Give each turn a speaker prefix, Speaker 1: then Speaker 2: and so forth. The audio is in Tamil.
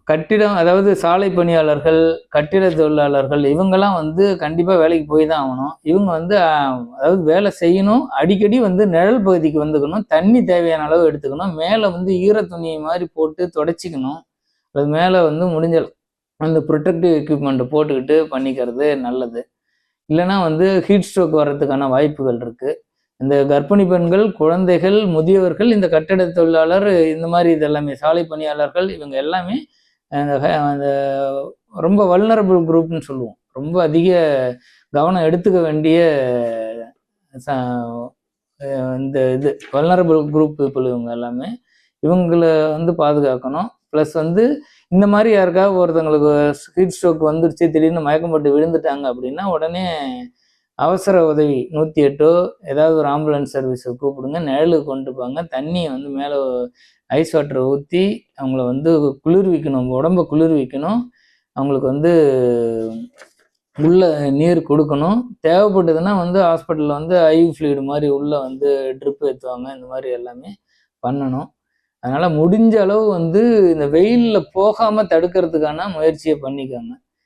Speaker 1: கட்டிடம் அதாவது சாலை பணியாளர்கள், கட்டிட தொழிலாளர்கள் இவங்கெல்லாம் வந்து கண்டிப்பா வேலைக்கு போய் தான் ஆகணும். இவங்க வந்து அதாவது வேலை செய்யணும். அடிக்கடி வந்து நிழல் பகுதிக்கு வந்துக்கணும். தண்ணி தேவையான அளவு எடுத்துக்கணும். மேல வந்து ஈர துணி மாரி போட்டு துடைச்சிக்கணும். அது மேல வந்து முடிஞ்ச அந்த ப்ரொடெக்டிவ் எக்யூப்மெண்ட் போட்டுக்கிட்டு பண்ணிக்கிறது நல்லது. இல்லைன்னா வந்து ஹீட் ஸ்ட்ரோக் வர்றதுக்கான வாய்ப்புகள் இருக்கு. இந்த கர்ப்பிணி பெண்கள், குழந்தைகள், முதியவர்கள், இந்த கட்டிட தொழிலாளர் இந்த மாதிரி இது எல்லாமே சாலை பணியாளர்கள் இவங்க எல்லாமே அந்த ரொம்ப வல்னரபிள் குரூப்னு சொல்லுவோம். ரொம்ப அதிக கவனம் எடுத்துக்க வேண்டிய இந்த இது வல்னரபிள் குரூப் பீப்புள் இவங்க எல்லாமே. இவங்கள வந்து பாதுகாக்கணும். ப்ளஸ் வந்து இந்த மாதிரி யாருக்காவது ஒருத்தவங்களுக்கு ஹீட் ஸ்ட்ரோக் வந்துருச்சு, திடீர்னு மயக்கம் போட்டு விழுந்துட்டாங்க அப்படின்னா உடனே அவசர உதவி 108 ஏதாவது ஒரு ஆம்புலன்ஸ் சர்வீஸை கூப்பிடுங்க. நிழலுக்கு கொண்டு போங்க. தண்ணியை வந்து மேலே ஐஸ் வாட்டரை ஊற்றி அவங்கள வந்து குளிர்விக்கணும், உடம்பை குளிர்விக்கணும். அவங்களுக்கு வந்து உள்ள நீர் கொடுக்கணும். தேவைப்பட்டதுன்னா வந்து ஹாஸ்பிட்டலில் வந்து ஐவி ஃப்ளூயிட் மாதிரி உள்ள வந்து ட்ரிப் ஏற்றுவாங்க. இந்த மாதிரி எல்லாமே பண்ணணும். அதனால முடிஞ்ச அளவு வந்து இந்த வெயிலில் போகாமல் தடுக்கிறதுக்கான முயற்சியை பண்ணிக்கோங்க.